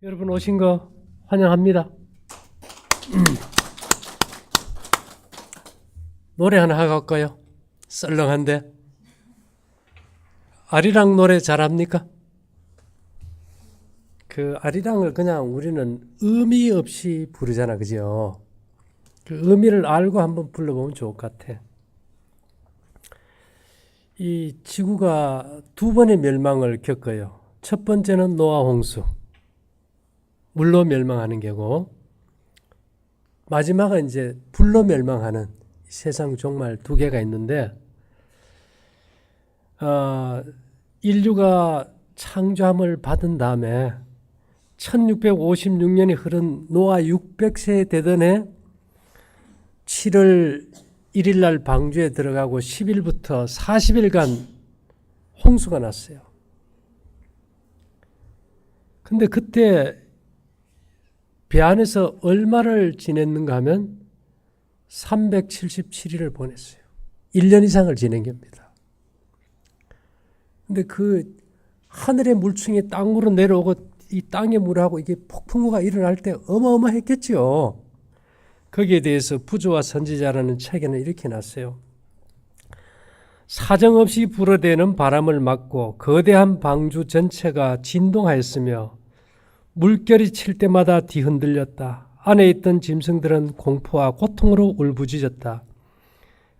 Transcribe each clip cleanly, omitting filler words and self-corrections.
여러분 오신 거 환영합니다. 노래 하나 하고 갈까요? 썰렁한데. 아리랑 노래 잘합니까? 그 아리랑을 그냥 우리는 의미 없이 부르잖아, 그죠? 그 의미를 알고 한번 불러보면 좋을 것 같아. 이 지구가 두 번의 멸망을 겪어요. 첫 번째는 노아 홍수, 물로 멸망하는 게고, 마지막은 이제 불로 멸망하는 세상 종말 두 개가 있는데, 인류가 창조함을 받은 다음에 1656년이 흐른 노아 600세 되던 해 7월 1일 날 방주에 들어가고 10일부터 40일간 홍수가 났어요. 근데 그때 배 안에서 얼마를 지냈는가 하면 377일을 보냈어요. 1년 이상을 지낸 겁니다. 근데 그 하늘의 물층이 땅으로 내려오고 이 땅의 물하고 이게 폭풍우가 일어날 때 어마어마했겠죠. 거기에 대해서 부조와 선지자라는 책에는 이렇게 놨어요. 사정없이 불어대는 바람을 막고 거대한 방주 전체가 진동하였으며 물결이 칠 때마다 뒤흔들렸다. 안에 있던 짐승들은 공포와 고통으로 울부짖었다.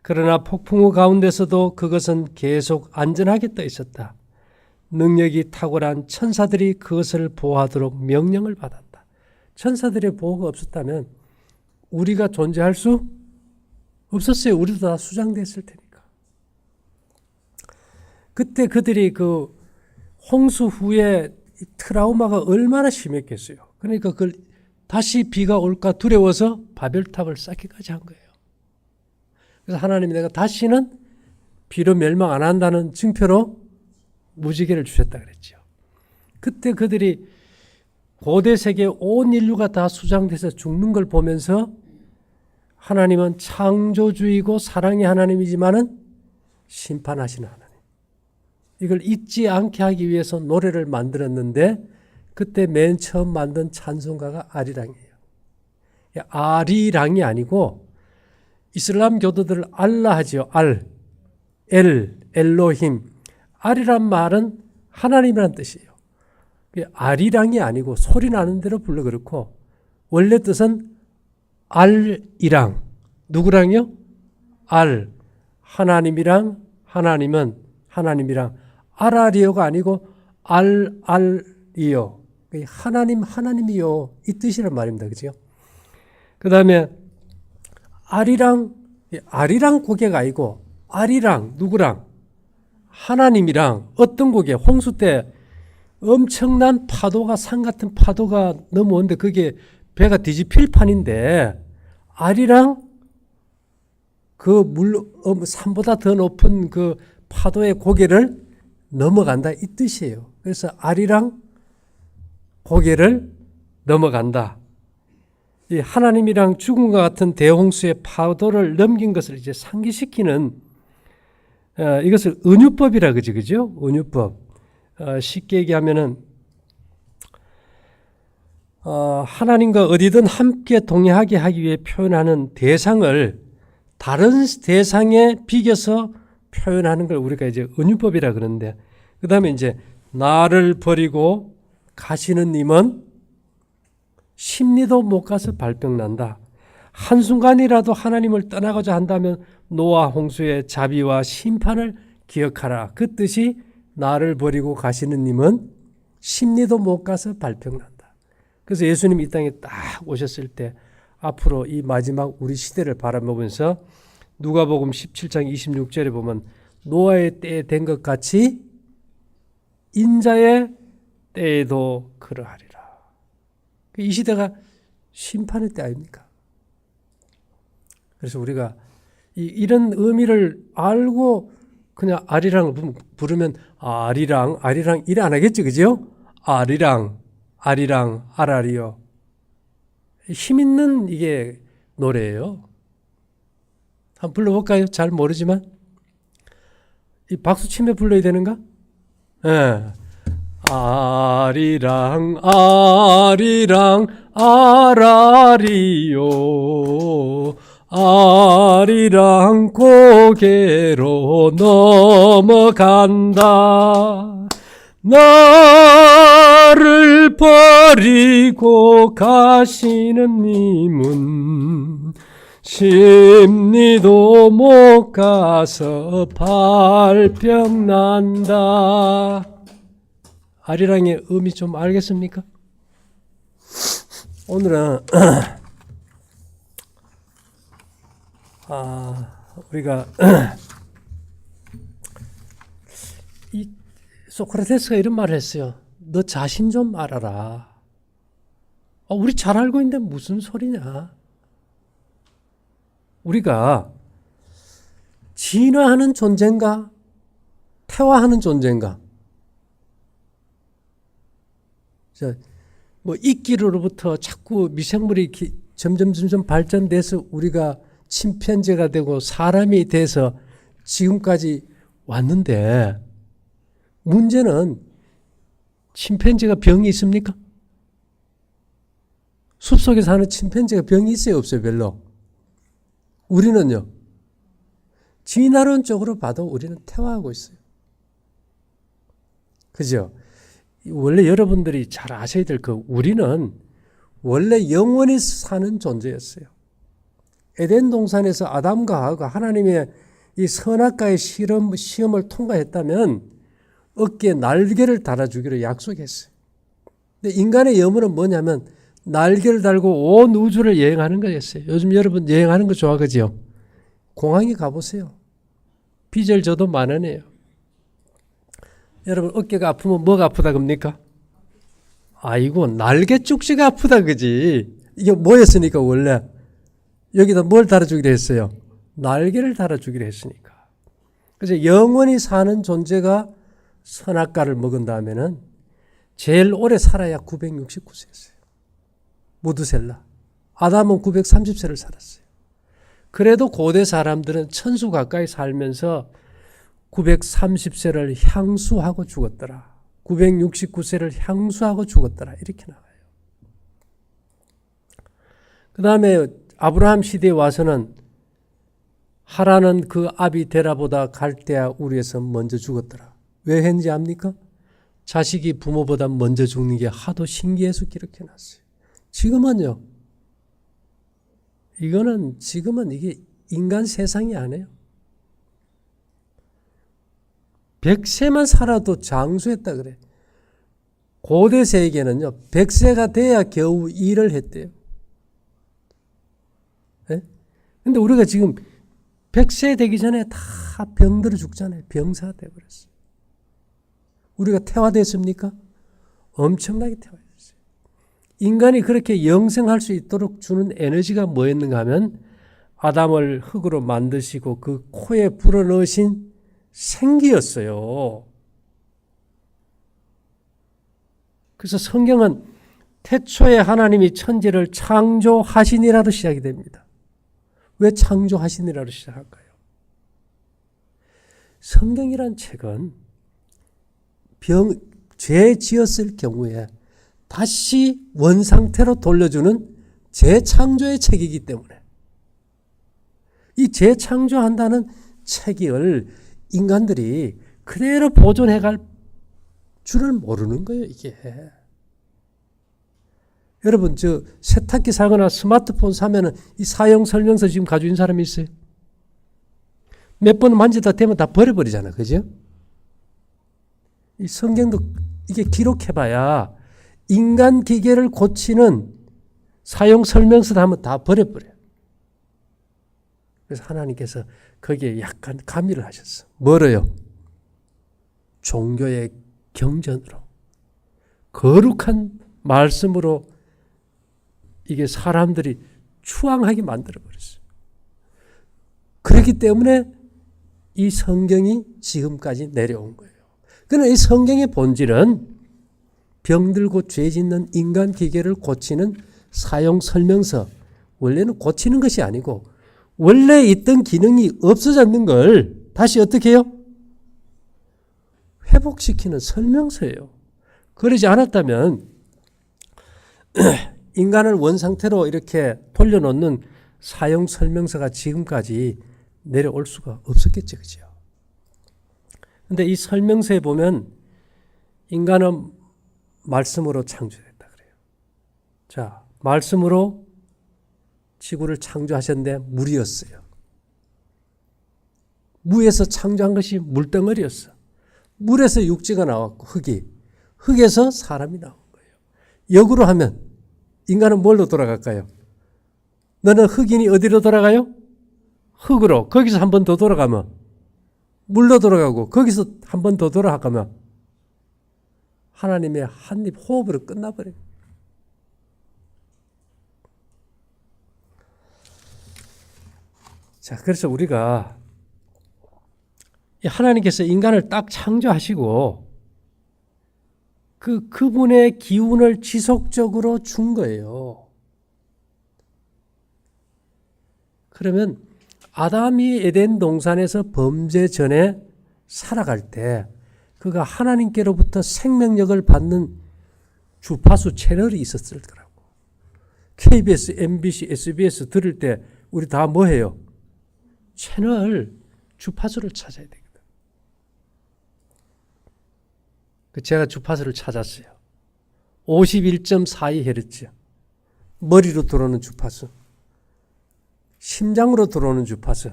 그러나 폭풍우 가운데서도 그것은 계속 안전하게 떠 있었다. 능력이 탁월한 천사들이 그것을 보호하도록 명령을 받았다. 천사들의 보호가 없었다면 우리가 존재할 수 없었어요. 우리도 다 수장됐을 테니까. 그때 그들이 그 홍수 후에 트라우마가 얼마나 심했겠어요. 그러니까 그걸 다시 비가 올까 두려워서 바벨탑을 쌓기까지 한 거예요. 그래서 하나님이 내가 다시는 비로 멸망 안 한다는 증표로 무지개를 주셨다 그랬죠. 그때 그들이 고대 세계 온 인류가 다 수장돼서 죽는 걸 보면서 하나님은 창조주이고 사랑의 하나님이지만은 심판하시는 하나님. 이걸 잊지 않게 하기 위해서 노래를 만들었는데 그때 맨 처음 만든 찬송가가 아리랑이에요. 아리랑이 아니고 이슬람 교도들 알라 하지요. 엘로힘. 아리란 말은 하나님이란 뜻이에요. 아리랑이 아니고 소리 나는 대로 불러 그렇고 원래 뜻은 알이랑. 누구랑요? 하나님이랑 하나님은 하나님이랑 아라리오가 아니고 알이요. 하나님이요. 이 뜻이란 말입니다. 그죠? 그 다음에 아리랑 고개가 아니고 아리랑 누구랑? 하나님이랑 어떤 고개? 홍수 때 엄청난 파도가 산 같은 파도가 넘어오는데 그게 배가 뒤집힐 판인데 아리랑 그 산보다 더 높은 그 파도의 고개를 넘어간다 이 뜻이에요. 그래서 아리랑 고개를 넘어간다. 이 하나님이랑 죽음과 같은 대홍수의 파도를 넘긴 것을 이제 상기시키는 이것을 은유법이라 그러지, 그죠? 은유법. 쉽게 얘기하면은 하나님과 어디든 함께 동행하게 하기 위해 표현하는 대상을 다른 대상에 비겨서 표현하는 걸 우리가 이제 은유법이라 그러는데, 그 다음에 이제 나를 버리고 가시는 님은 십리도 못 가서 발병난다. 한순간이라도 하나님을 떠나고자 한다면 노아 홍수의 자비와 심판을 기억하라. 그 뜻이 나를 버리고 가시는 님은 십리도 못 가서 발병난다. 그래서 예수님이 이 땅에 딱 오셨을 때 앞으로 이 마지막 우리 시대를 바라보면서 누가복음 17장 26절에 보면 노아의 때에 된 것 같이 인자의 때에도 그러하리라. 이 시대가 심판의 때 아닙니까? 그래서 우리가 이런 의미를 알고 그냥 아리랑을 부르면 아리랑 일 안 하겠죠, 그죠? 아리랑, 아라리요. 힘 있는 이게 노래예요. 한번 불러볼까요? 잘 모르지만 이 박수 치며 불러야 되는가? 예. 아리랑 아리랑 아라리요 아리랑 고개로 넘어간다. 나를 버리고 가시는 님은 심리도 못 가서 발병난다. 아리랑의 의미 좀 알겠습니까? 오늘은 우리가 이 소크라테스가 이런 말을 했어요. 너 자신 좀 알아라. 우리 잘 알고 있는데 무슨 소리냐? 우리가 진화하는 존재인가? 퇴화하는 존재인가? 뭐 이끼로부터 자꾸 미생물이 점점 발전돼서 우리가 침팬지가 되고 사람이 돼서 지금까지 왔는데 문제는 침팬지가 병이 있습니까? 숲속에 사는 침팬지가 병이 있어요? 없어요? 별로? 우리는요. 진화론적으로 봐도 우리는 퇴화하고 있어요. 그죠? 원래 여러분들이 잘 아셔야 될 거 우리는 원래 영원히 사는 존재였어요. 에덴 동산에서 아담과 하와가 하나님의 이 선악과의 시험을 통과했다면 어깨에 날개를 달아주기로 약속했어요. 근데 인간의 염원은 뭐냐면 날개를 달고 온 우주를 여행하는 거였어요. 요즘 여러분 여행하는 거 좋아하죠? 공항에 가보세요. 비절 줘도 10,000원이에요. 여러분 어깨가 아프면 뭐가 아프다 겁니까? 아이고 날개 쪽지가 아프다 그지. 이게 뭐였으니까 원래 여기다 뭘 달아주기로 했어요? 날개를 달아주기로 했으니까. 그래서 영원히 사는 존재가 선악과를 먹은 다음에는 제일 오래 살아야 969세였어요. 모두셀라. 아담은 930세를 살았어요. 그래도 고대 사람들은 천수 가까이 살면서 930세를 향수하고 죽었더라. 969세를 향수하고 죽었더라. 이렇게 나와요. 그 다음에 아브라함 시대에 와서는 하라는 그 아비 데라보다 갈대아 우리에서 먼저 죽었더라. 왜 했는지 압니까? 자식이 부모보다 먼저 죽는 게 하도 신기해서 기록해놨어요. 지금은요. 지금은 이게 인간 세상이 아니에요. 100세만 살아도 장수했다 그래. 고대 세계는요. 100세가 돼야 겨우 일을 했대요. 네? 근데 우리가 지금 100세 되기 전에 다 병들어 죽잖아요. 병사가 돼버렸어요. 우리가 퇴화됐습니까? 엄청나게 퇴화됐어요. 인간이 그렇게 영생할 수 있도록 주는 에너지가 뭐였는가 하면 아담을 흙으로 만드시고 그 코에 불어넣으신 생기였어요. 그래서 성경은 태초에 하나님이 천지를 창조하시니라로 시작이 됩니다. 왜 창조하시니라로 시작할까요? 성경이란 책은 죄 지었을 경우에 다시 원상태로 돌려주는 재창조의 책이기 때문에 이 재창조한다는 책을 인간들이 그대로 보존해갈 줄을 모르는 거예요. 이게. 여러분 저 세탁기 사거나 스마트폰 사면은 이 사용 설명서 지금 가지고 있는 사람이 있어요? 몇 번 만지다 대면 다 버려버리잖아. 그죠? 이 성경도 이게 기록해봐야 인간 기계를 고치는 사용 설명서도 하면 다 버려버려요. 그래서 하나님께서 거기에 약간 가미를 하셨어. 뭐래요? 종교의 경전으로 거룩한 말씀으로 이게 사람들이 추앙하게 만들어버렸어요. 그렇기 때문에 이 성경이 지금까지 내려온 거예요. 그러나 이 성경의 본질은 병들고 죄 짓는 인간 기계를 고치는 사용 설명서, 원래는 고치는 것이 아니고 원래 있던 기능이 없어졌는 걸 다시 어떻게 해요? 회복시키는 설명서예요. 그러지 않았다면 인간을 원상태로 이렇게 돌려놓는 사용 설명서가 지금까지 내려올 수가 없었겠죠. 그죠? 근데 이 설명서에 보면 인간은 말씀으로 창조됐다 그래요. 자, 말씀으로 지구를 창조하셨는데 물이었어요. 무에서 창조한 것이 물덩어리였어. 물에서 육지가 나왔고 흙에서 사람이 나온 거예요. 역으로 하면 인간은 뭘로 돌아갈까요? 너는 흑인이 어디로 돌아가요? 흙으로. 거기서 한 번 더 돌아가면 물로 돌아가고 거기서 한 번 더 돌아가면 하나님의 한입 호흡으로 끝나버려요. 자, 그래서 우리가 하나님께서 인간을 딱 창조하시고 그분의 기운을 지속적으로 준 거예요. 그러면 아담이 에덴 동산에서 범죄 전에 살아갈 때 그가 하나님께로부터 생명력을 받는 주파수 채널이 있었을 거라고. KBS, MBC, SBS 들을 때 우리 다 뭐 해요? 채널 주파수를 찾아야 되거든. 제가 주파수를 찾았어요. 51.42Hz. 머리로 들어오는 주파수. 심장으로 들어오는 주파수.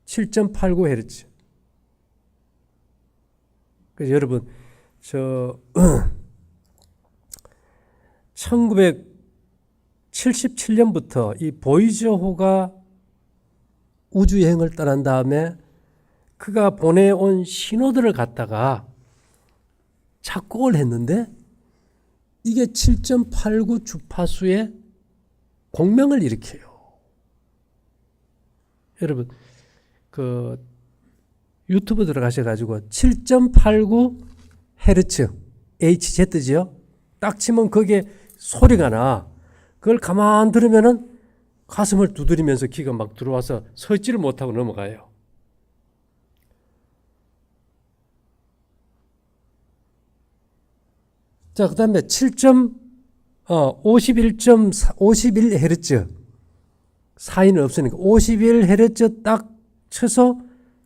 7.89Hz. 그래서 여러분, 1977년부터 이 보이저호가 우주여행을 떠난 다음에 그가 보내온 신호들을 갖다가 작곡을 했는데 이게 7.89 주파수의 공명을 일으켜요. 여러분, 유튜브 들어가셔가지고 7.89 헤르츠, HZ죠? 딱 치면 거기에 소리가 나. 그걸 가만 들으면은 가슴을 두드리면서 기가 막 들어와서 서 있지를 못하고 넘어가요. 자, 그 다음에 51Hz. 사인은 없으니까 51Hz 딱 쳐서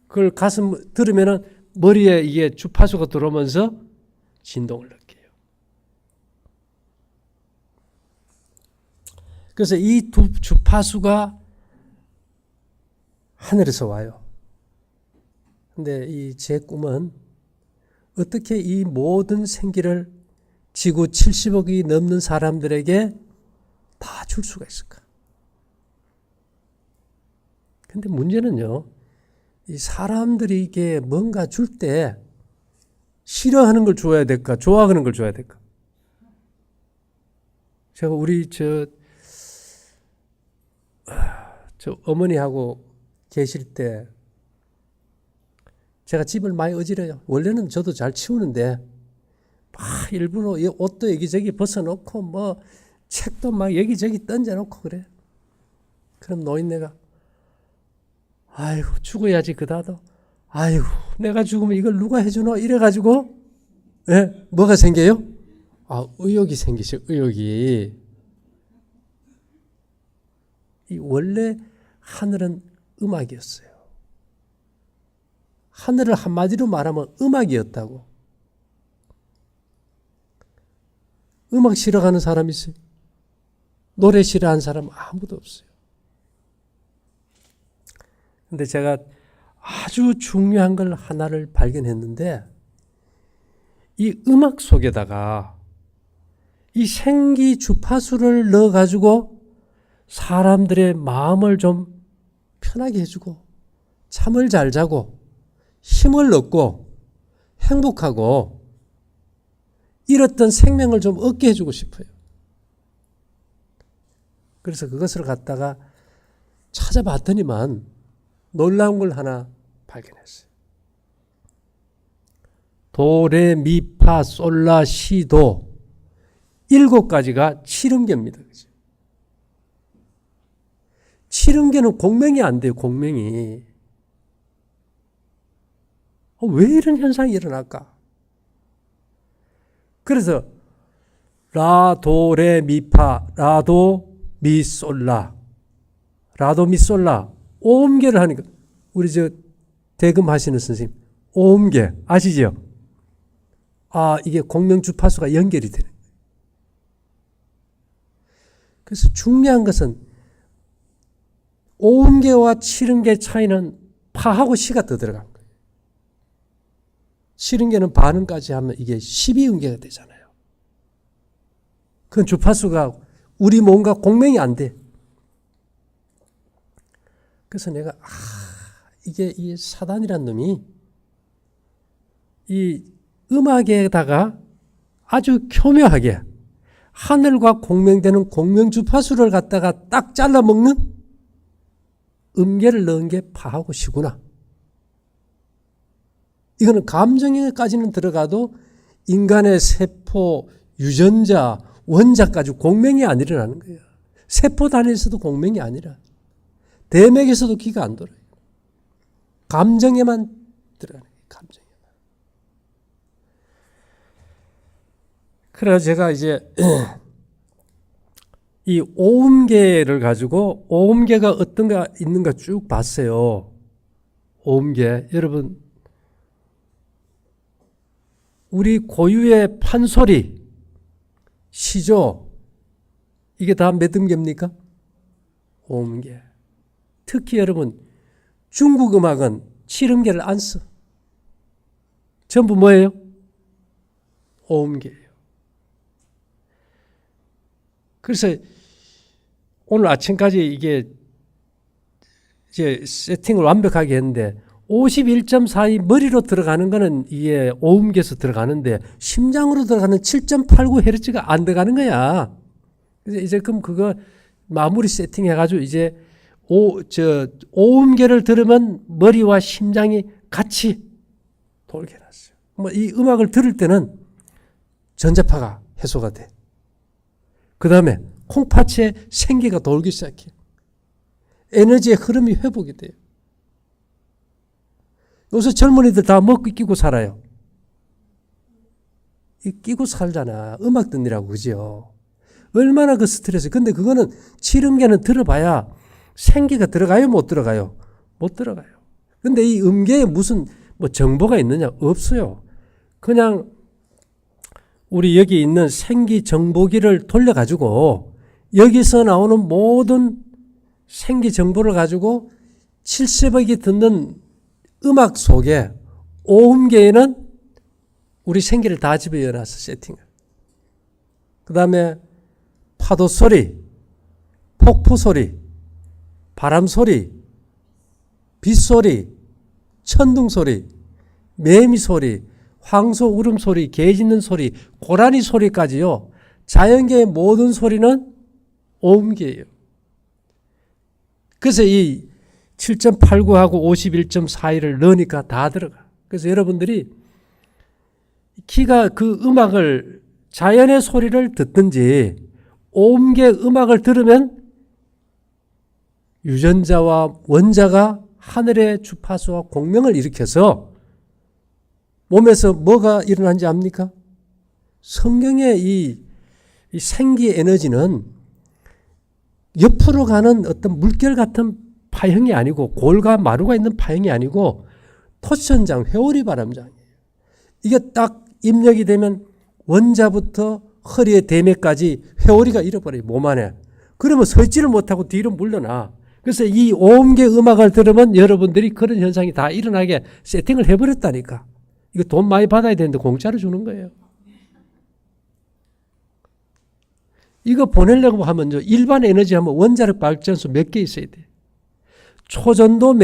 그걸 가슴 들으면은 머리에 이게 주파수가 들어오면서 진동을 느껴요. 그래서 이 두 주파수가 하늘에서 와요. 근데 이 제 꿈은 어떻게 이 모든 생기를 지구 70억이 넘는 사람들에게 다 줄 수가 있을까? 근데 문제는요, 이 사람들이 이게 뭔가 줄 때 싫어하는 걸 줘야 될까? 좋아하는 걸 줘야 될까? 제가 우리 저 어머니하고 계실 때 제가 집을 많이 어지러요. 원래는 저도 잘 치우는데 막 일부러 옷도 여기저기 벗어놓고 뭐 책도 막 여기저기 던져놓고 그래. 그럼 노인네가 아이고 죽어야지 그다도 아이고 내가 죽으면 이걸 누가 해주노 이래가지고 예? 뭐가 생겨요? 의욕이 생기죠. 의욕이. 이 원래 하늘은 음악이었어요. 하늘을 한마디로 말하면 음악이었다고. 음악 싫어하는 사람 있어요? 노래 싫어하는 사람 아무도 없어요. 근데 제가 아주 중요한 걸 하나를 발견했는데 이 음악 속에다가 이 생기 주파수를 넣어가지고 사람들의 마음을 좀 편하게 해주고 잠을 잘 자고 힘을 얻고 행복하고 잃었던 생명을 좀 얻게 해주고 싶어요. 그래서 그것을 갖다가 찾아봤더니만 놀라운 걸 하나 발견했어요. 도, 레, 미, 파, 솔, 라, 시, 도 7가지가 7음계입니다. 그죠? 7음계는 공명이 안 돼요. 공명이. 왜 이런 현상이 일어날까? 그래서 라도 레 미파 라도 미솔라 라도 미솔라 오음계를 하니까 우리 저 대금 하시는 선생님 오음계 아시죠? 아 이게 공명주파수가 연결이 되는 거예요. 그래서 중요한 것은 오음계와 칠음계 차이는 파하고 시가 더 들어간 거예요. 칠음계는 반음까지 하면 이게 12음계가 되잖아요. 그건 주파수가 우리 몸과 공명이 안 돼. 그래서 내가 이게 이 사단이란 놈이 이 음악에다가 아주 교묘하게 하늘과 공명되는 공명주파수를 갖다가 딱 잘라먹는 음계를 넣은 게 파하고 시구나. 이거는 감정에까지는 들어가도 인간의 세포, 유전자, 원자까지 공명이 안 일어나는 거예요. 세포 단위에서도 공명이 아니라 대맥에서도 기가 안 돌아요. 감정에만 들어가는 거예요. 감정에만. 그래서 제가 이제 이 오음계를 가지고 오음계가 어떤가 있는가 쭉 봤어요. 오음계. 여러분 우리 고유의 판소리, 시조 이게 다 몇 음계입니까? 오음계. 특히 여러분 중국 음악은 7음계를 안 써. 전부 뭐예요? 오음계예요. 그래서 오늘 아침까지 이게 이제 세팅을 완벽하게 했는데 51.42 머리로 들어가는 거는 이게 오음계에서 들어가는데 심장으로 들어가는 7.89Hz가 안 들어가는 거야. 그래서 이제 그럼 그거 마무리 세팅 해가지고 이제 오음계를 들으면 머리와 심장이 같이 돌게 해놨어요. 뭐 이 음악을 들을 때는 전자파가 해소가 돼. 그 다음에 콩팥에 생기가 돌기 시작해. 에너지의 흐름이 회복이 돼요. 요새 젊은이들 다 먹고 끼고 살아요. 끼고 살잖아. 음악 듣느라고, 그죠? 얼마나 그 스트레스. 근데 그거는 7음계는 들어봐야 생기가 들어가요? 못 들어가요? 못 들어가요. 근데 이 음계에 무슨 뭐 정보가 있느냐? 없어요. 그냥 우리 여기 있는 생기 정보기를 돌려가지고 여기서 나오는 모든 생기 정보를 가지고 7세력이 듣는 음악 속에 오음계에는 우리 생기를 다 집어넣어서 세팅을. 그 다음에 파도 소리, 폭포 소리, 바람 소리, 빗소리, 천둥 소리, 매미 소리, 황소 울음 소리, 개 짖는 소리, 고라니 소리까지요. 자연계의 모든 소리는 오음계예요. 그래서 이 7.89하고 51.42를 넣으니까 다 들어가. 그래서 여러분들이 키가 그 음악을 자연의 소리를 듣든지 오음계 음악을 들으면 유전자와 원자가 하늘의 주파수와 공명을 일으켜서 몸에서 뭐가 일어난지 압니까? 성경의 이 생기 에너지는 옆으로 가는 어떤 물결 같은 파형이 아니고 골과 마루가 있는 파형이 아니고 토천장, 회오리 바람장이에요. 이게 딱 입력이 되면 원자부터 허리의 대매까지 회오리가 잃어버려요. 몸 안에. 그러면 서 있지를 못하고 뒤로 물러나. 그래서 이 오음계 음악을 들으면 여러분들이 그런 현상이 다 일어나게 세팅을 해버렸다니까. 이거 돈 많이 받아야 되는데 공짜로 주는 거예요. 이거 보내려고 하면 일반 에너지 하면 원자력 발전소 몇 개 있어야 돼. 초전도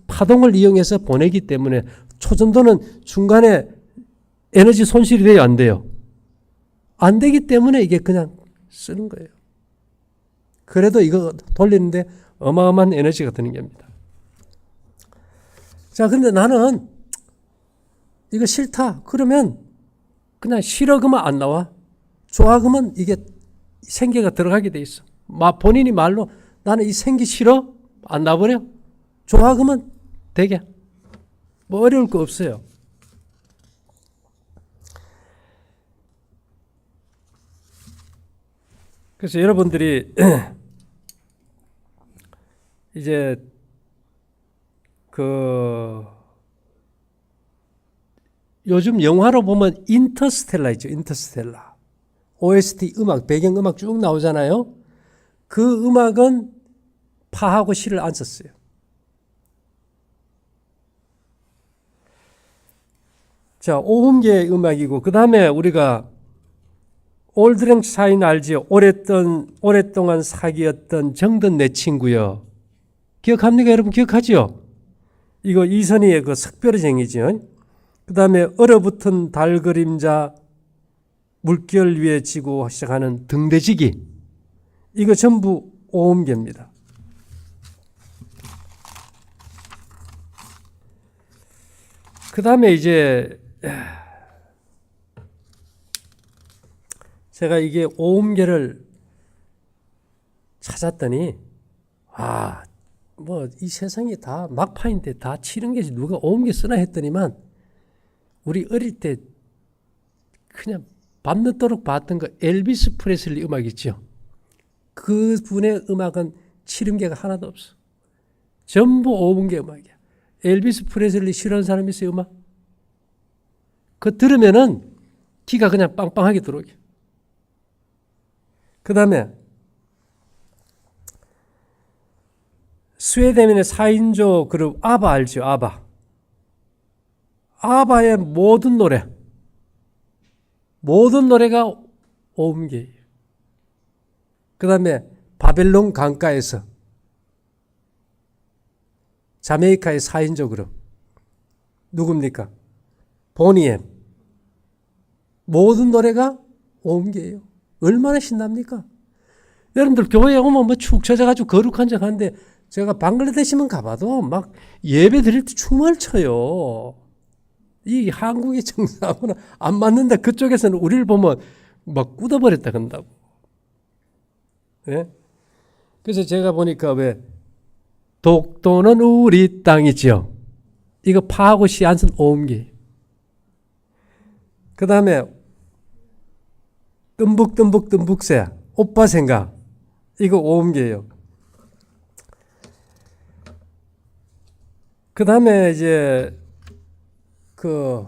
파동을 이용해서 보내기 때문에 초전도는 중간에 에너지 손실이 돼요, 안 돼요? 안 되기 때문에 이게 그냥 쓰는 거예요. 그래도 이거 돌리는데 어마어마한 에너지가 드는 겁니다. 자, 근데 나는 이거 싫다. 그러면 그냥 싫어 그러면 안 나와. 좋아 그러면 이게 생기가 들어가게 돼 있어. 본인이 말로 나는 이 생기 싫어? 안 나버려? 좋아 그러면 되게. 뭐 어려울 거 없어요. 그래서 여러분들이 이제 그 요즘 영화로 보면 인터스텔라 있죠. 인터스텔라. OST 음악, 배경음악 쭉 나오잖아요. 그 음악은 파하고 시를 안 썼어요. 자, 오음계의 음악이고, 그 다음에 우리가 올드랭샤인 알지요? 오랫동안 사귀었던 정든 내 친구요. 기억합니까? 여러분 기억하지요? 이거 이선희의 그 석별의쟁이죠. 그 다음에 얼어붙은 달 그림자, 물결 위에 지고 시작하는 등대지기. 이거 전부 오음계입니다. 그 다음에 이제 제가 이게 오음계를 찾았더니 뭐 이 세상이 다 막판인데 다 치는 게지 누가 오음계 쓰나 했더니만 우리 어릴 때 그냥 밤늦도록 봤던 거 엘비스 프레슬리 음악 있죠. 그 분의 음악은 치름계가 하나도 없어. 전부 오음계 음악이야. 엘비스 프레슬리 싫어하는 사람 있어요, 음악? 그거 들으면은 기가 그냥 빵빵하게 들어오게. 그 다음에 스웨덴의 4인조 그룹 아바 알죠? 아바. 아바의 모든 노래가 오음계예요. 그 다음에 바벨론 강가에서 자메이카의 4인조 그룹 누굽니까? 보니엠. 모든 노래가 오음계예요. 얼마나 신납니까? 여러분들 교회에 오면 뭐 축 처져가지고 거룩한 척 하는데 제가 방글라데시만 가봐도 막 예배 드릴 때 춤을 춰요. 이 한국의 정서하고는 안 맞는데 그쪽에서는 우리를 보면 막 굳어버렸다 그런다고. 네? 그래서 제가 보니까 왜 독도는 우리 땅이죠. 이거 파하고 시 안 쓴 오음계. 그 다음에 뜸북새 오빠 생각 이거 오음계예요. 그 다음에 이제 그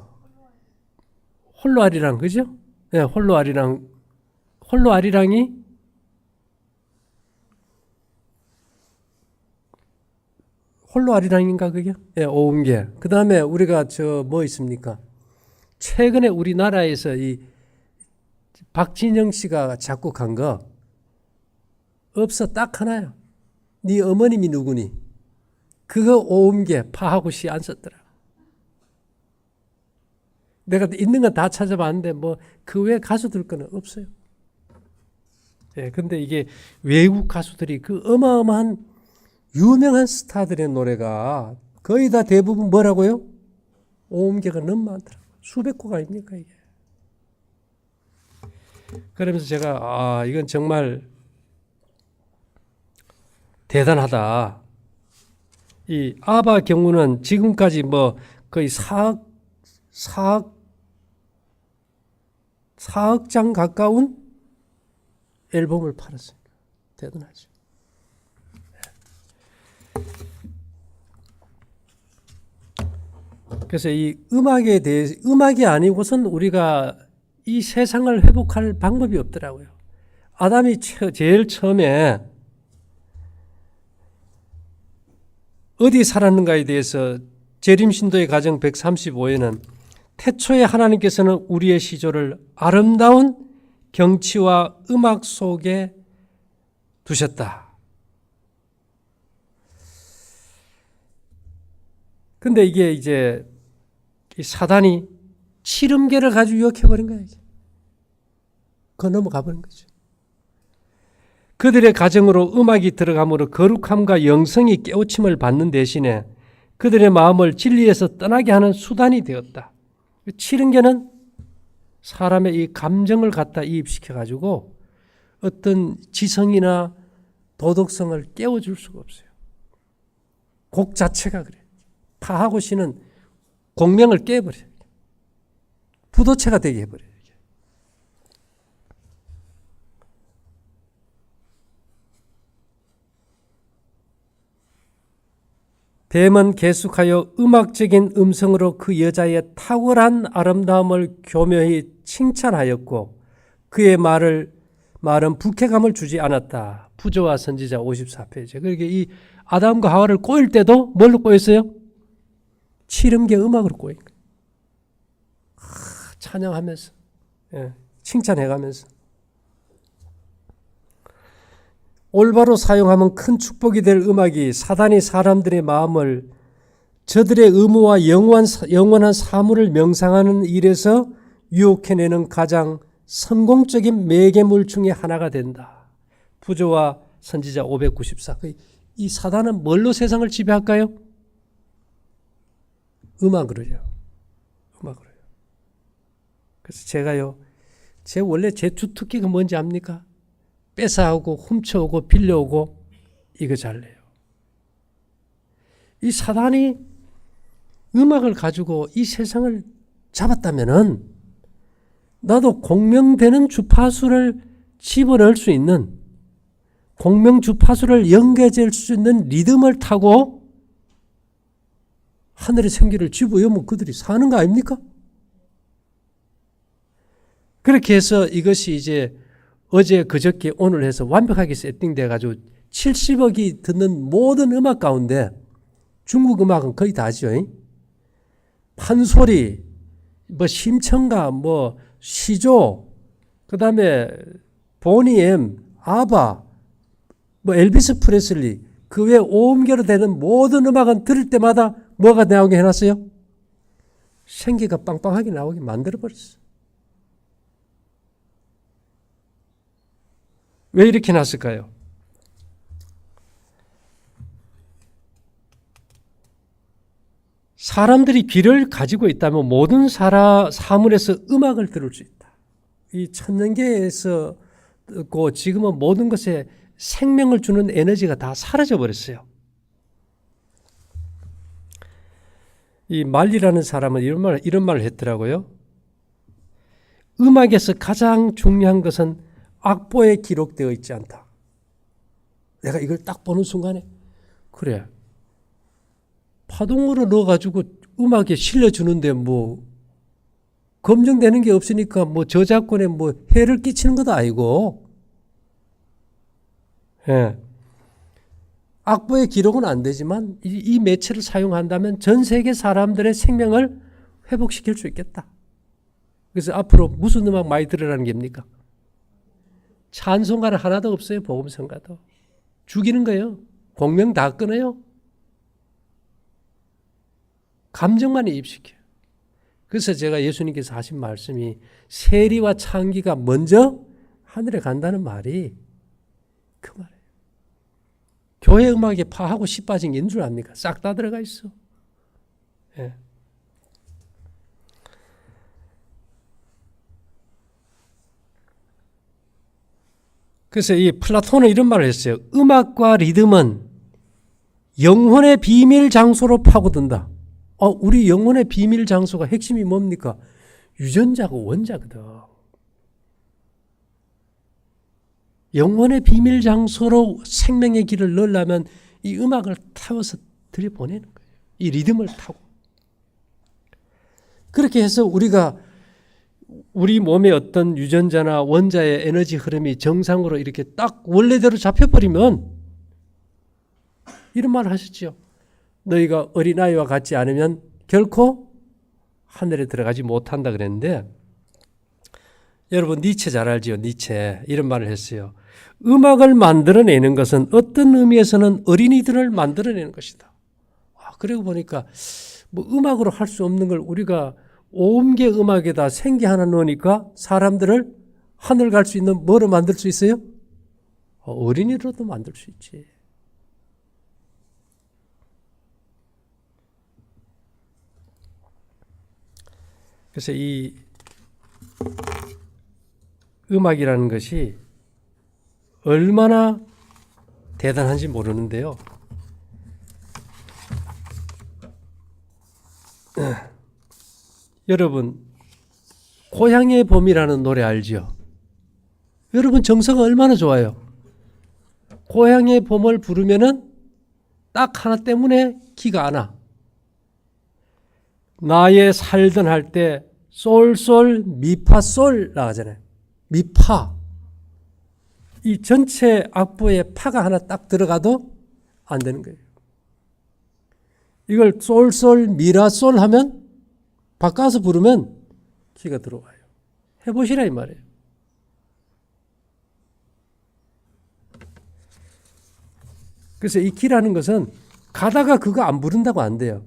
홀로 아리랑 그죠? 네, 홀로 아리랑이 홀로 아리랑인가 그게? 예, 오음계. 그 다음에 우리가 뭐 있습니까? 최근에 우리나라에서 이 박진영 씨가 작곡한 거 없어. 딱 하나야. 네 어머님이 누구니? 그거 오음계 파하고 시 안 썼더라. 내가 있는 건 다 찾아봤는데 뭐 그 외 가수들 거는 없어요. 예, 근데 이게 외국 가수들이 그 어마어마한 유명한 스타들의 노래가 거의 다 대부분 뭐라고요? 오음계가 너무 많더라고요. 수백 곡 아닙니까 이게. 그러면서 제가 이건 정말 대단하다. 이 아바 경우는 지금까지 뭐 거의 4억 장 가까운 앨범을 팔았습니다. 대단하죠. 그래서 이 음악에 대해서 음악이 아니고선 우리가 이 세상을 회복할 방법이 없더라고요. 아담이 제일 처음에 어디 살았는가에 대해서 재림신도의 가정 135에는 태초에 하나님께서는 우리의 시조를 아름다운 경치와 음악 속에 두셨다. 근데 이게 이제 사단이 치름계를 가지고 유혹해버린 거예요. 그거 넘어가 버린 거죠. 그들의 가정으로 음악이 들어감으로 거룩함과 영성이 깨우침을 받는 대신에 그들의 마음을 진리에서 떠나게 하는 수단이 되었다. 치름계는 사람의 이 감정을 갖다 이입시켜가지고 어떤 지성이나 도덕성을 깨워줄 수가 없어요. 곡 자체가 그래요. 파하고 시는 공명을 깨버려요. 부도체가 되게 해버려요. 뱀은 계속하여 음악적인 음성으로 그 여자의 탁월한 아름다움을 교묘히 칭찬하였고 그의 말은 불쾌감을 주지 않았다. 부조와 선지자 54페이지. 그러니까 이 아담과 하와를 꼬일 때도 뭘로 꼬였어요? 칠음계 음악으로 꼬인 거예요. 찬양하면서, 칭찬해가면서. 올바로 사용하면 큰 축복이 될 음악이 사단이 사람들의 마음을 저들의 의무와 영원한 사물을 명상하는 일에서 유혹해내는 가장 성공적인 매개물 중에 하나가 된다. 부조와 선지자 594. 이 사단은 뭘로 세상을 지배할까요? 음악으로요. 음악으로요. 그래서 제가요, 원래 제 주특기가 뭔지 압니까? 뺏어오고 훔쳐오고 빌려오고 이거 잘해요. 이 사단이 음악을 가지고 이 세상을 잡았다면은 나도 공명되는 주파수를 집어넣을 수 있는 공명 주파수를 연결될 수 있는 리듬을 타고 하늘의 생기를 집어넣으면 그들이 사는 거 아닙니까? 그렇게 해서 이것이 이제 어제 그저께 오늘 해서 완벽하게 세팅돼 가지고 70억이 듣는 모든 음악 가운데 중국 음악은 거의 다죠. 판소리, 뭐 심청가, 뭐 시조, 그다음에 보니엠, 아바, 뭐 엘비스 프레슬리, 그 외 오음계로 되는 모든 음악은 들을 때마다 뭐가 나오게 해놨어요? 생기가 빵빵하게 나오게 만들어버렸어. 왜 이렇게 났을까요? 사람들이 귀를 가지고 있다면 모든 사물에서 음악을 들을 수 있다. 이 천년계에서 듣고 지금은 모든 것에 생명을 주는 에너지가 다 사라져 버렸어요. 이 말리라는 사람은 이런 말을 했더라고요. 음악에서 가장 중요한 것은 악보에 기록되어 있지 않다. 내가 이걸 딱 보는 순간에 그래, 파동으로 넣어가지고 음악에 실려주는데 뭐 검증되는 게 없으니까 뭐 저작권에 뭐 해를 끼치는 것도 아니고, 악보의 기록은 안 되지만 이 매체를 사용한다면 전 세계 사람들의 생명을 회복시킬 수 있겠다. 그래서 앞으로 무슨 음악 많이 들으라는 겁니까? 찬송가는 하나도 없어요. 복음성가도. 죽이는 거예요. 공명 다 끊어요. 감정만 이입시켜요. 그래서 제가 예수님께서 하신 말씀이 세리와 창기가 먼저 하늘에 간다는 말이 그 말이에요. 교회 음악에 파하고 씨 빠진 게 있는 줄 압니까? 싹 다 들어가 있어. 예. 그래서 이 플라톤은 이런 말을 했어요. 음악과 리듬은 영혼의 비밀 장소로 파고든다. 우리 영혼의 비밀 장소가 핵심이 뭡니까? 유전자고 원자거든. 영혼의 비밀 장소로 생명의 길을 넣으려면 이 음악을 타워서 들여보내는 거예요. 이 리듬을 타고. 그렇게 해서 우리가 우리 몸의 어떤 유전자나 원자의 에너지 흐름이 정상으로 이렇게 딱 원래대로 잡혀버리면 이런 말을 하셨죠. 너희가 어린아이와 같지 않으면 결코 하늘에 들어가지 못한다 그랬는데, 여러분 니체 잘 알지요? 니체 이런 말을 했어요. 음악을 만들어내는 것은 어떤 의미에서는 어린이들을 만들어내는 것이다. 그러고 보니까 뭐 음악으로 할 수 없는 걸 우리가 오음계 음악에다 생기 하나 넣으니까 사람들을 하늘 갈 수 있는 뭐로 만들 수 있어요? 어린이로도 만들 수 있지. 그래서 이 음악이라는 것이 얼마나 대단한지 모르는데요. 여러분, 고향의 봄이라는 노래 알죠? 여러분 정서가 얼마나 좋아요. 고향의 봄을 부르면은 딱 하나 때문에 기가 안 와. 나의 살던 할 때 솔솔 미파솔 나가잖아요. 미파. 이 전체 악보에 파가 하나 딱 들어가도 안 되는 거예요. 이걸 솔솔 미라솔 하면 바꿔서 부르면 키가 들어와요. 해보시라 이 말이에요. 그래서 이 키라는 것은 가다가 그거 안 부른다고 안 돼요.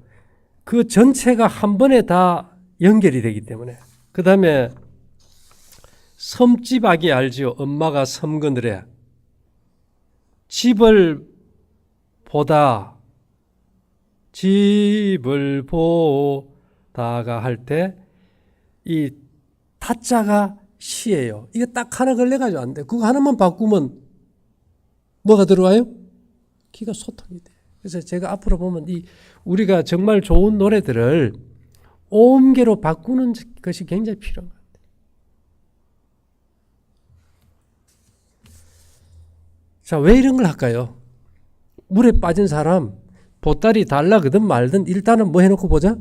그 전체가 한 번에 다 연결이 되기 때문에. 그 다음에 섬집아기 알지요? 엄마가 섬그늘에 집을 보다 집을 보다가 할 때 이 타자가 시예요. 이거 딱 하나 걸려가지고 안 돼. 그거 하나만 바꾸면 뭐가 들어와요? 키가 소통이 돼. 그래서 제가 앞으로 보면 이 우리가 정말 좋은 노래들을 오음계로 바꾸는 것이 굉장히 필요한 것 같아요. 자, 왜 이런 걸 할까요? 물에 빠진 사람 보따리 달라거든 말든 일단은 뭐 해놓고 보자?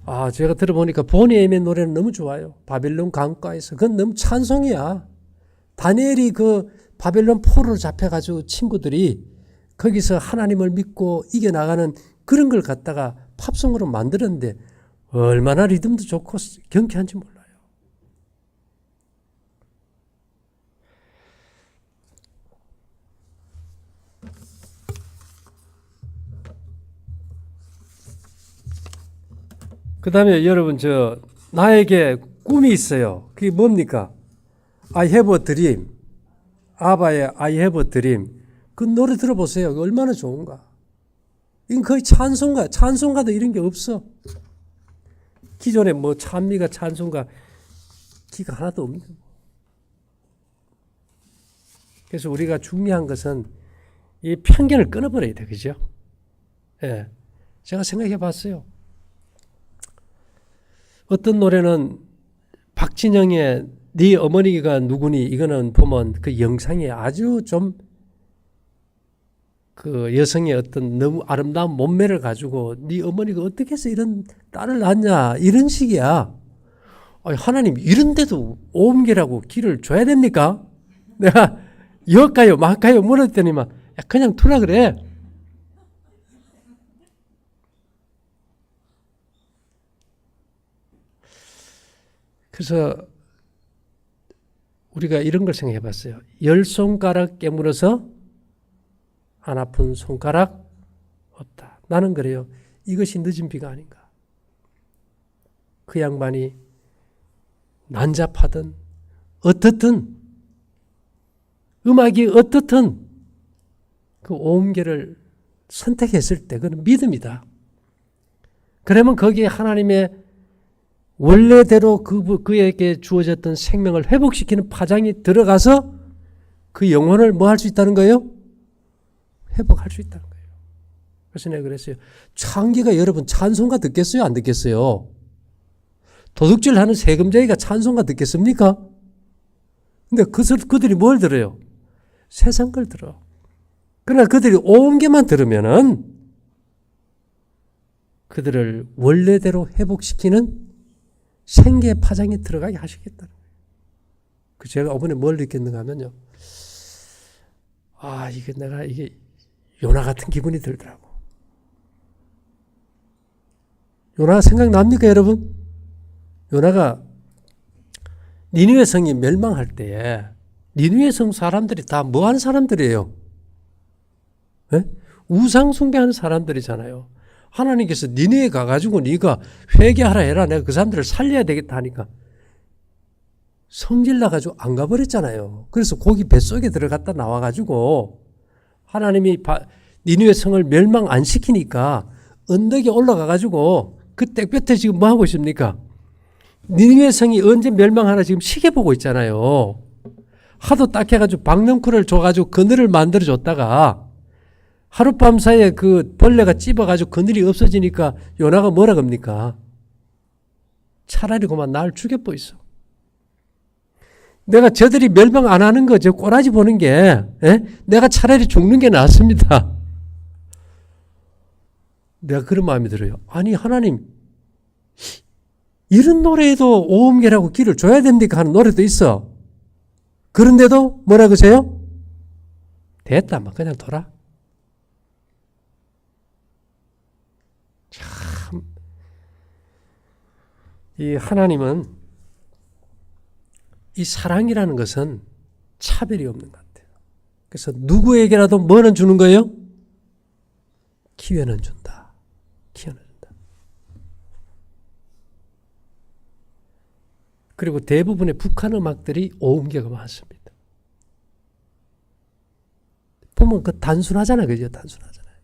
아, 제가 들어보니까 보니엠의 노래는 너무 좋아요. 바빌론 강가에서. 그건 너무 찬송이야. 다니엘이 그 바벨론 포로로 잡혀가지고 친구들이 거기서 하나님을 믿고 이겨나가는 그런 걸 갖다가 팝송으로 만들었는데 얼마나 리듬도 좋고 경쾌한지 몰라요. 그 다음에 여러분 나에게 꿈이 있어요. 그게 뭡니까? I have a dream. 아바의 I have a dream. 그 노래 들어보세요. 얼마나 좋은가. 이건 거의 찬송가. 찬송가도 이런 게 없어. 기존에 뭐 찬미가 찬송가 기가 하나도 없는. 그래서 우리가 중요한 것은 이 편견을 끊어버려야 돼. 그죠? 예. 제가 생각해 봤어요. 어떤 노래는 박진영의 네 어머니가 누구니 이거는 보면 그 영상이 아주 좀 그 여성의 어떤 너무 아름다운 몸매를 가지고 네 어머니가 어떻게 해서 이런 딸을 낳았냐 이런 식이야. 아니, 하나님 이런데도 오음계라고 기를 줘야 됩니까? 내가 여까요 막까요 물었더니만 그냥 두라 그래. 그래서 우리가 이런 걸 생각해 봤어요. 10손가락 깨물어서 안 아픈 손가락 없다. 나는 그래요. 이것이 늦은 비가 아닌가. 그 양반이 난잡하든 어떻든 음악이 어떻든 그 오음계를 선택했을 때 그건 믿음이다. 그러면 거기에 하나님의 원래대로 그에게 주어졌던 생명을 회복시키는 파장이 들어가서 그 영혼을 뭐 할 수 있다는 거예요? 회복할 수 있다는 거예요. 그래서 내가 그랬어요. 창기가 여러분 찬송가 듣겠어요? 안 듣겠어요? 도둑질 하는 세금쟁이가 찬송가 듣겠습니까? 근데 그들이 뭘 들어요? 세상 걸 들어. 그러나 그들이 오음계만 들으면은 그들을 원래대로 회복시키는 생계의 파장에 들어가게 하시겠다는 거예요. 그 제가 이번에 뭘 느꼈는가 하면요. 아, 이게 요나 같은 기분이 들더라고. 요나 생각납니까, 여러분? 요나가 니느웨 성이 멸망할 때에 니느웨 성 사람들이 다 뭐 하는 사람들이에요? 네? 우상 숭배하는 사람들이잖아요. 하나님께서 니네에 가가지고 네가 회개하라 해라. 내가 그 사람들을 살려야 되겠다 하니까 성질 나가지고 안 가버렸잖아요. 그래서 고기 뱃속에 들어갔다 나와가지고 하나님이 니느웨 성을 멸망 안 시키니까 언덕에 올라가가지고 그 땡볕에 지금 뭐 하고 있습니까? 니느웨 성이 언제 멸망하나 지금 시계 보고 있잖아요. 하도 딱 해가지고 박넝쿨을 줘가지고 그늘을 만들어줬다가 하룻밤 사이에 그 벌레가 찝어가지고 그늘이 없어지니까 요나가 뭐라 겁니까? 차라리 그만 날 죽여버렸어. 내가 저들이 멸망 안 하는 거, 저 꼬라지 보는 게, 내가 차라리 죽는 게 낫습니다. 내가 그런 마음이 들어요. 아니, 하나님, 이런 노래에도 오음계라고 길을 줘야 됩니까? 하는 노래도 있어. 그런데도 뭐라 그러세요? 됐다, 막 그냥 돌아. 참, 이 하나님은 이 사랑이라는 것은 차별이 없는 것 같아요. 그래서 누구에게라도 뭐는 주는 거예요? 기회는 준다. 기회는 준다. 그리고 대부분의 북한 음악들이 오음계가 많습니다. 보면 그 단순하잖아요. 그죠? 단순하잖아요.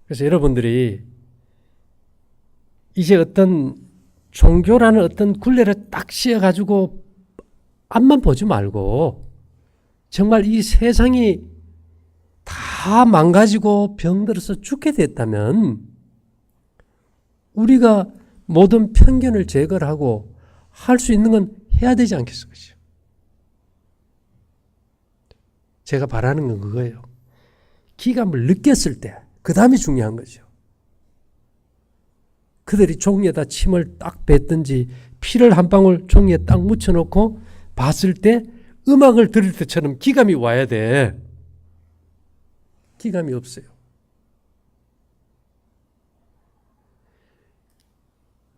그래서 여러분들이 이제 어떤 종교라는 어떤 굴레를 딱 씌워가지고 앞만 보지 말고 정말 이 세상이 다 망가지고 병들어서 죽게 됐다면 우리가 모든 편견을 제거를 하고 할 수 있는 건 해야 되지 않겠어요? 제가 바라는 건 그거예요. 기감을 느꼈을 때 그 다음이 중요한 거죠. 그들이 종이에다 침을 딱 뱉든지 피를 한 방울 종이에 딱 묻혀놓고 봤을 때 음악을 들을 때처럼 기감이 와야 돼. 기감이 없어요.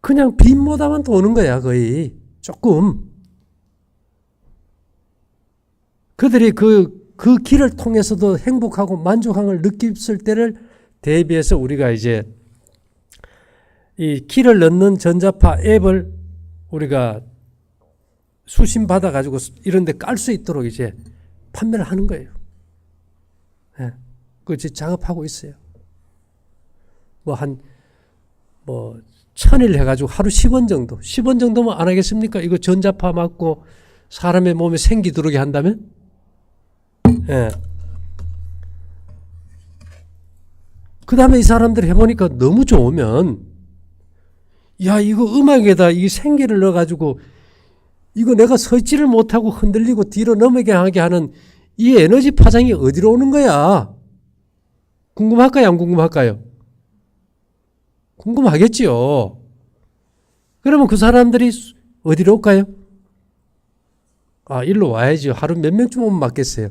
그냥 빈모다만 도는 거야, 거의. 조금. 그들이 그 길을 통해서도 행복하고 만족함을 느꼈을 때를 대비해서 우리가 이제 이 길을 넣는 전자파 앱을 우리가 수신 받아가지고 이런 데 깔 수 있도록 이제 판매를 하는 거예요. 예. 그거 이제 작업하고 있어요. 뭐 1000일 해가지고 하루 10원 정도. 10원 정도면 안 하겠습니까? 이거 전자파 맞고 사람의 몸에 생기 들어오게 한다면? 예. 그 다음에 이 사람들 해보니까 너무 좋으면, 야, 이거 음악에다 이 생기를 넣어가지고, 이거 내가 서 있지를 못하고 흔들리고 뒤로 넘어가게 하는 이 에너지 파장이 어디로 오는 거야? 궁금할까요? 안 궁금할까요? 궁금하겠지요. 그러면 그 사람들이 어디로 올까요? 아, 일로 와야지. 하루 몇 명쯤 오면 맞겠어요?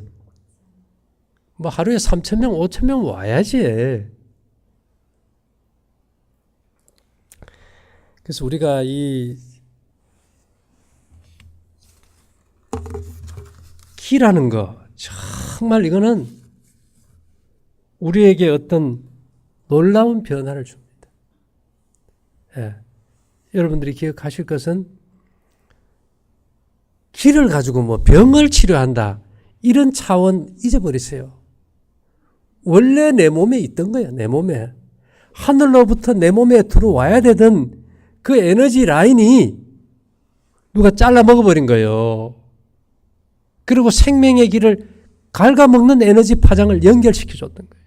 뭐 하루에 3,000명, 5,000명 와야지. 그래서 우리가 이 기라는 거, 정말 이거는 우리에게 어떤 놀라운 변화를 줍니다. 예. 여러분들이 기억하실 것은 기를 가지고 뭐 병을 치료한다. 이런 차원 잊어버리세요. 원래 내 몸에 있던 거야, 내 몸에. 하늘로부터 내 몸에 들어와야 되던 그 에너지 라인이 누가 잘라 먹어버린 거예요. 그리고 생명의 길을 갉아먹는 에너지 파장을 연결시켜줬던 거예요.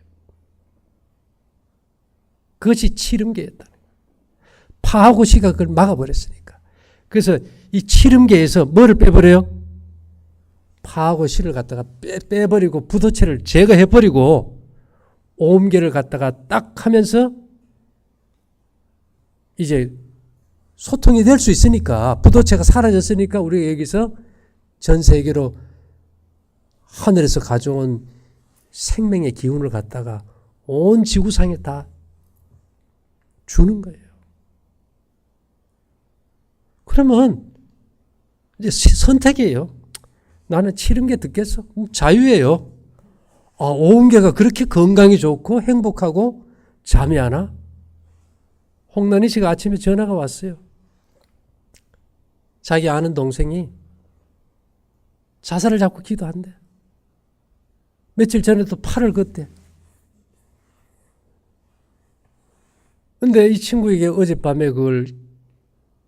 그것이 치름계였다는 거예요. 파하고 시가 그걸 막아버렸으니까. 그래서 이 치름계에서 뭐를 빼버려요? 파하고 시를 갖다가 빼버리고 부도체를 제거해버리고 오음계를 갖다가 딱 하면서 이제 소통이 될 수 있으니까, 부도체가 사라졌으니까 우리가 여기서 전 세계로 하늘에서 가져온 생명의 기운을 갖다가 온 지구상에 다 주는 거예요. 그러면 이제 선택이에요. 나는 치름계 듣겠어? 자유예요. 아, 오음계가 그렇게 건강이 좋고 행복하고 잠이 안 와? 홍란희 씨가 아침에 전화가 왔어요. 자기 아는 동생이 자살을 잡고 기도한대. 며칠 전에도 팔을 걷대. 근데 이 친구에게 어젯밤에 그걸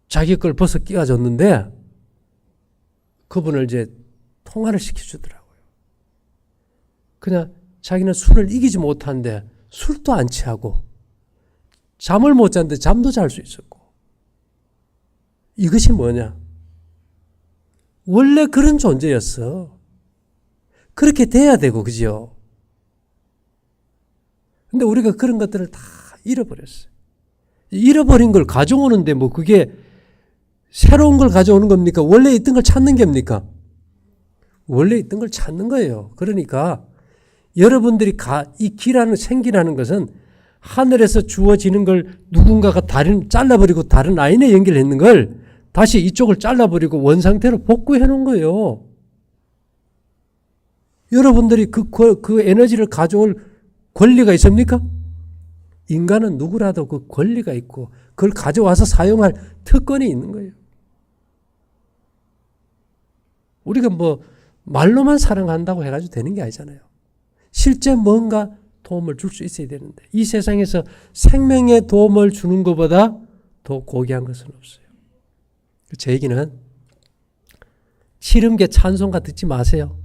자기 걸 벗어 끼워줬는데 그분을 이제 통화를 시켜주더라고요. 그냥 자기는 술을 이기지 못하는데 술도 안 취하고 잠을 못 잤는데 잠도 잘 수 있었고 이것이 뭐냐? 원래 그런 존재였어. 그렇게 돼야 되고, 그죠? 근데 우리가 그런 것들을 다 잃어버렸어요. 잃어버린 걸 가져오는데 뭐 그게 새로운 걸 가져오는 겁니까? 원래 있던 걸 찾는 겁니까? 원래 있던 걸 찾는 거예요. 그러니까 여러분들이 이 기라는 생기라는 것은 하늘에서 주어지는 걸 누군가가 잘라버리고 다른 라인에 연결했는 걸 다시 이쪽을 잘라버리고 원상태로 복구해 놓은 거예요. 여러분들이 그 에너지를 가져올 권리가 있습니까? 인간은 누구라도 그 권리가 있고 그걸 가져와서 사용할 특권이 있는 거예요. 우리가 뭐 말로만 사랑한다고 해가지고 되는 게 아니잖아요. 실제 뭔가 도움을 줄 수 있어야 되는데 이 세상에서 생명에 도움을 주는 것보다 더 고귀한 것은 없어요. 제 얘기는 치름계 찬송가 듣지 마세요.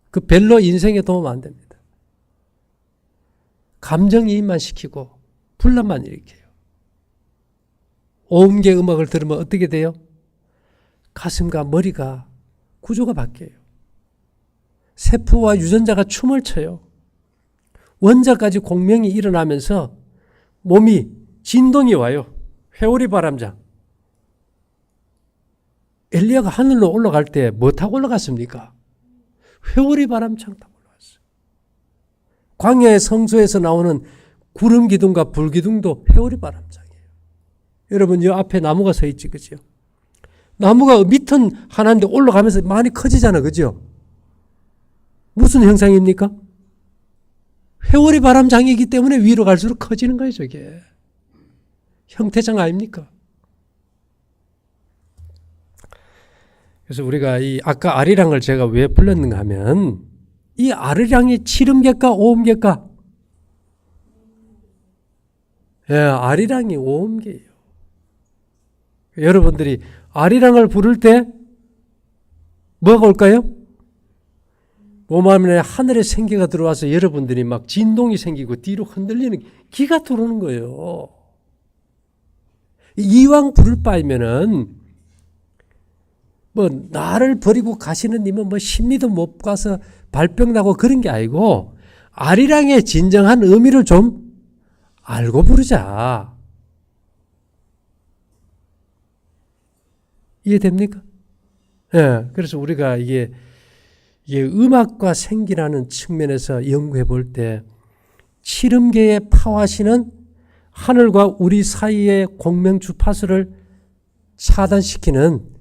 그 별로 인생에 도움 안 됩니다. 감정이입만 시키고 분란만 일으켜요. 오음계 음악을 들으면 어떻게 돼요? 가슴과 머리가 구조가 바뀌어요. 세포와 유전자가 춤을 춰요. 원자까지 공명이 일어나면서 몸이 진동이 와요. 회오리 바람장. 엘리야가 하늘로 올라갈 때 뭐 타고 올라갔습니까? 회오리 바람장 타고 올라갔어요. 광야의 성소에서 나오는 구름 기둥과 불 기둥도 회오리 바람장이에요. 여러분 이 앞에 나무가 서 있지, 그죠? 나무가 밑은 하나인데 올라가면서 많이 커지잖아, 그죠? 무슨 형상입니까? 회오리 바람장이기 때문에 위로 갈수록 커지는 거예요, 저게. 형태장 아닙니까? 그래서 우리가 이 아까 아리랑을 제가 왜 불렀는가 하면 이 아리랑이 칠음계일까 오음계일까? 예, 아리랑이 오음계예요. 여러분들이 아리랑을 부를 때 뭐가 올까요? 몸 안에 하늘의 생기가 들어와서 여러분들이 막 진동이 생기고 뒤로 흔들리는 기가 들어오는 거예요. 이왕 부를 바이면은 뭐 나를 버리고 가시는 님은 뭐 심리도 못 가서 발병 나고 그런 게 아니고 아리랑의 진정한 의미를 좀 알고 부르자. 이해됩니까? 예. 그래서 우리가 이게 음악과 생기라는 측면에서 연구해 볼 때 칠음계의 파화신은 하늘과 우리 사이의 공명 주파수를 차단시키는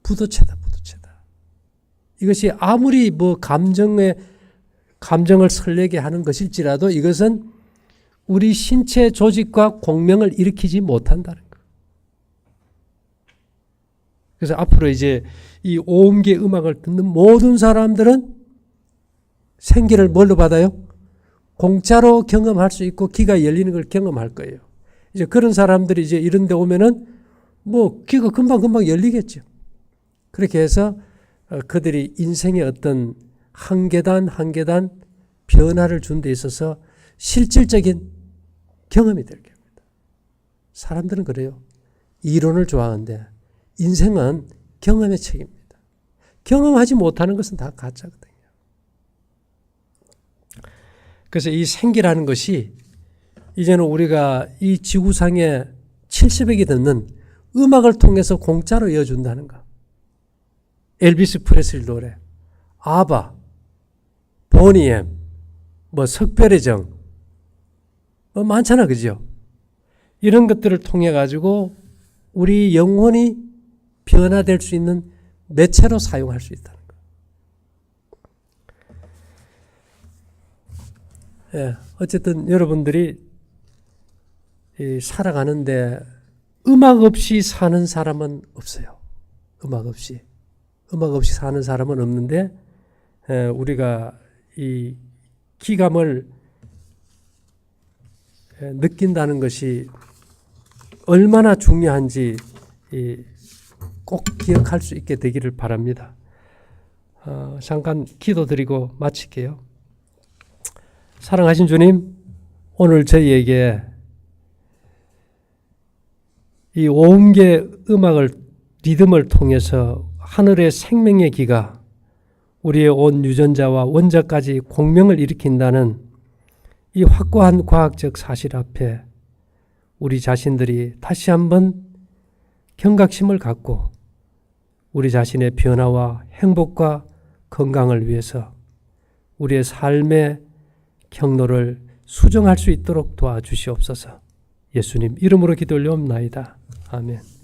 부도체다, 부도체다. 이것이 아무리 뭐 감정을 설레게 하는 것일지라도 이것은 우리 신체 조직과 공명을 일으키지 못한다는 거. 그래서 앞으로 이제 이 오음계 음악을 듣는 모든 사람들은 생기를 뭘로 받아요? 공짜로 경험할 수 있고 귀가 열리는 걸 경험할 거예요. 이제 그런 사람들이 이제 이런 데 오면은 뭐 귀가 금방 열리겠죠. 그렇게 해서 그들이 인생의 어떤 한 계단 한 계단 변화를 준 데 있어서 실질적인 경험이 될 겁니다. 사람들은 그래요. 이론을 좋아하는데 인생은 경험의 책입니다. 경험하지 못하는 것은 다 가짜거든요. 그래서 이 생기라는 것이 이제는 우리가 이 지구상에 70억이 듣는 음악을 통해서 공짜로 이어준다는 거. 엘비스 프레슬리 노래, 아바, 보니엠, 뭐 석별의 정, 뭐 많잖아, 그죠? 이런 것들을 통해 가지고 우리 영혼이 변화될 수 있는 매체로 사용할 수 있다는 거. 예, 어쨌든 여러분들이 살아가는데 음악 없이 사는 사람은 없어요. 음악 없이 사는 사람은 없는데 우리가 이 기감을 느낀다는 것이 얼마나 중요한지 꼭 기억할 수 있게 되기를 바랍니다. 잠깐 기도드리고 마칠게요. 사랑하신 주님, 오늘 저희에게 이 오음계 음악을 리듬을 통해서 하늘의 생명의 기가 우리의 온 유전자와 원자까지 공명을 일으킨다는 이 확고한 과학적 사실 앞에 우리 자신들이 다시 한번 경각심을 갖고 우리 자신의 변화와 행복과 건강을 위해서 우리의 삶의 경로를 수정할 수 있도록 도와주시옵소서. 예수님 이름으로 기도 올려옵나이다. 아멘.